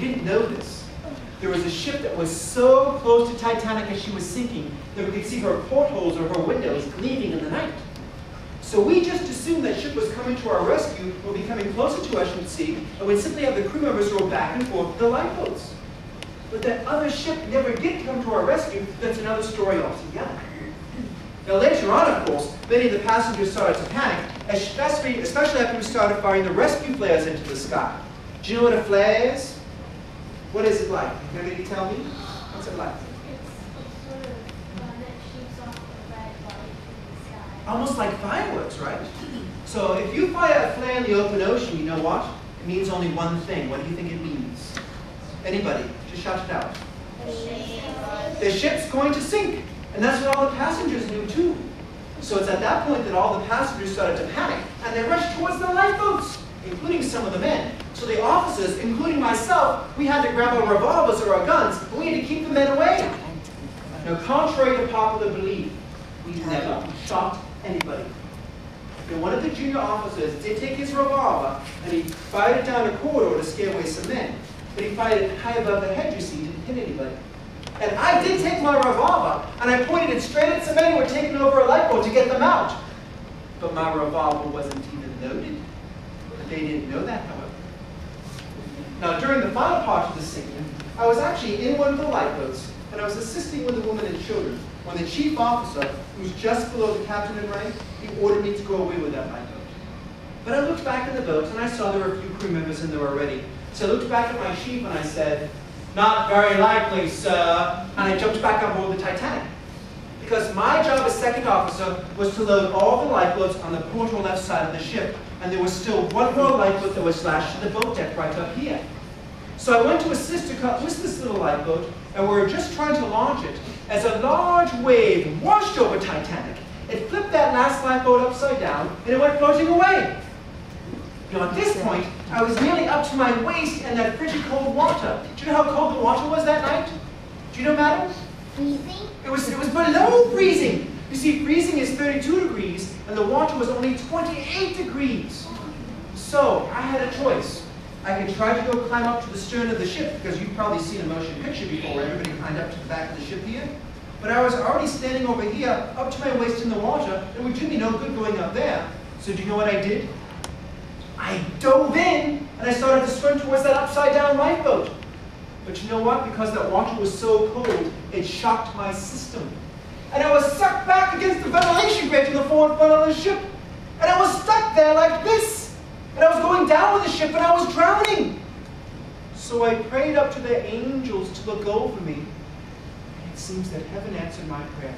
didn't know this. There was a ship that was so close to Titanic as she was sinking that we could see her portholes or her windows gleaming in the night. So we just assumed that ship was coming to our rescue, would be coming closer to us, you'd see, and we'd simply have the crew members row back and forth to the lifeboats. But that other ship never did come to our rescue. That's another story altogether. Now later on, of course, many of the passengers started to panic, especially after we started firing the rescue flares into the sky. Do you know what a flare is? What is it like? Can anybody tell me? What's it like? It's sort of that shoots off the red light in the sky. Almost like fireworks, right? So if you fire a flare in the open ocean, you know what? It means only one thing. What do you think it means? Anybody? Just shout it out. The ship's going to sink. And that's what all the passengers knew too. So it's at that point that all the passengers started to panic, and they rushed towards the lifeboats, including some of the men. So the officers, including myself, we had to grab our revolvers or our guns, and we had to keep the men away. Now, contrary to popular belief, we never shot anybody. And one of the junior officers did take his revolver, and he fired it down a corridor to scare away some men. But he fired it high above the head, you see, didn't hit anybody. And I did take my revolver, and I pointed it straight at some men who were taking over a lifeboat to get them out. But my revolver wasn't even loaded. But they didn't know that, however. Now, during the final part of the sinking, I was actually in one of the lifeboats, and I was assisting with the women and children, when the chief officer, who's just below the captain in rank, he ordered me to go away with that lifeboat. But I looked back in the boat, and I saw there were a few crew members in there already. So I looked back at my chief, and I said, "Not very likely, sir," and I jumped back on board the Titanic. Because my job as second officer was to load all the lifeboats on the port or left side of the ship, and there was still one more lifeboat that was lashed to the boat deck right up here. So I went to assist to cut loose this little lifeboat, and we were just trying to launch it, as a large wave washed over Titanic. It flipped that last lifeboat upside down, and it went floating away. Now at this point, I was nearly up to my waist in that frigid cold water. Do you know how cold the water was that night? Do you know, madam? Freezing? It was below freezing. You see, freezing is 32 degrees, and the water was only 28 degrees. So I had a choice. I could try to go climb up to the stern of the ship, because you've probably seen a motion picture before where everybody climbed up to the back of the ship here. But I was already standing over here, up to my waist in the water, and it would do me no good going up there. So do you know what I did? I dove in, and I started to swim towards that upside-down lifeboat. But you know what? Because that water was so cold, it shocked my system. And I was sucked back against the ventilation grate in the forward front of the ship. And I was stuck there like this. And I was going down with the ship, and I was drowning. So I prayed up to the angels to look over me. And it seems that heaven answered my prayer.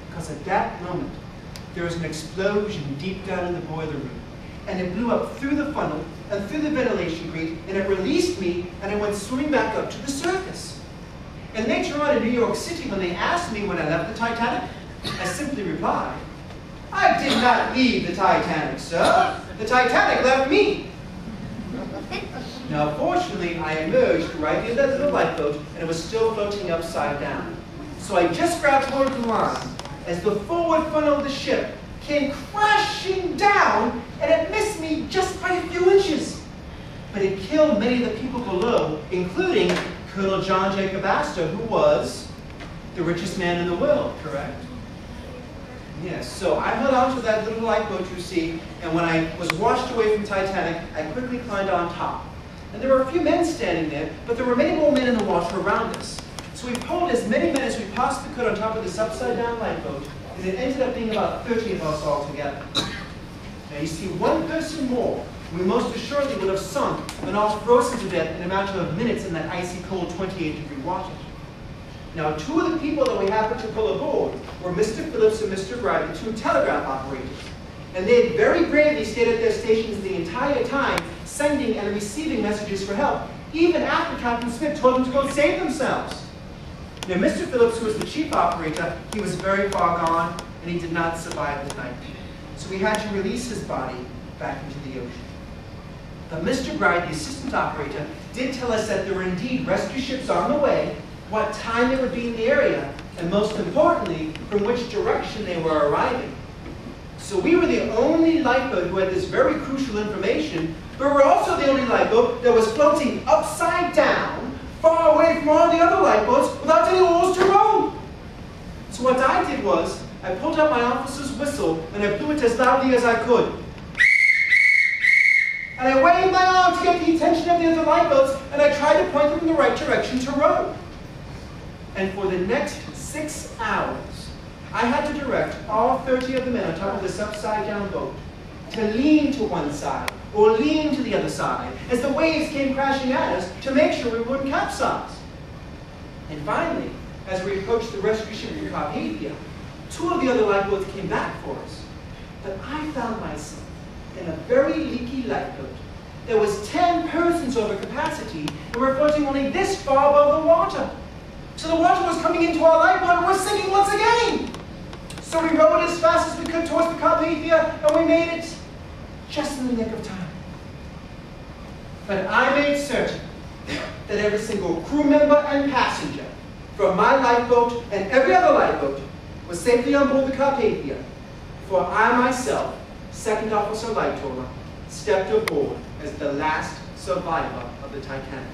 Because at that moment, there was an explosion deep down in the boiler room. And it blew up through the funnel and through the ventilation grate, and it released me, and I went swimming back up to the surface. And later on in New York City, when they asked me when I left the Titanic, I simply replied, "I did not leave the Titanic, sir. The Titanic left me." Now, fortunately, I emerged right near that little lifeboat, and it was still floating upside down. So I just grabbed hold of the line as the forward funnel of the ship came crashing down, and it missed me just by a few inches. But it killed many of the people below, including Colonel John Jacob Astor, who was the richest man in the world, correct? Yes, so I held on to that little lifeboat you see, and when I was washed away from Titanic, I quickly climbed on top. And there were a few men standing there, but there were many more men in the water around us. So we pulled as many men as we possibly could on top of this upside-down lifeboat, and it ended up being about 30 of us all together. Now you see, one person more, we most assuredly would have sunk and all frozen to death in a matter of minutes in that icy cold 28-degree water. Now, two of the people that we happened to pull aboard were Mr. Phillips and Mr. Wright, the two telegraph operators. And they had very bravely stayed at their stations the entire time, sending and receiving messages for help, even after Captain Smith told them to go save themselves. Now, Mr. Phillips, who was the chief operator, he was very far gone, and he did not survive the night. So we had to release his body back into the ocean. But Mr. Wright, the assistant operator, did tell us that there were indeed rescue ships on the way, what time they would be in the area, and most importantly, from which direction they were arriving. So we were the only lifeboat who had this very crucial information, but we were also the only lifeboat that was floating upside down lifeboats without any oars to row. So what I did was, I pulled out my officer's whistle and I blew it as loudly as I could. And I waved my arm to get the attention of the other lifeboats, and I tried to point them in the right direction to row. And for the next 6 hours, I had to direct all 30 of the men on top of this upside-down boat to lean to one side or lean to the other side as the waves came crashing at us to make sure we wouldn't capsize. And finally, as we approached the rescue ship in Cuyahoga, 2 of the other lifeboats came back for us. But I found myself in a very leaky lifeboat. There was 10 persons over capacity, and we're floating only this far above the water. So the water was coming into our lifeboat, and we're sinking once again. So we rowed as fast as we could towards the Cuyahoga, and we made it just in the nick of time. But I made certain that every single crew member and passenger from my lifeboat and every other lifeboat was safely on board the Cuyahoga, for I myself, Second Officer Lightoller, stepped aboard as the last survivor of the Titanic.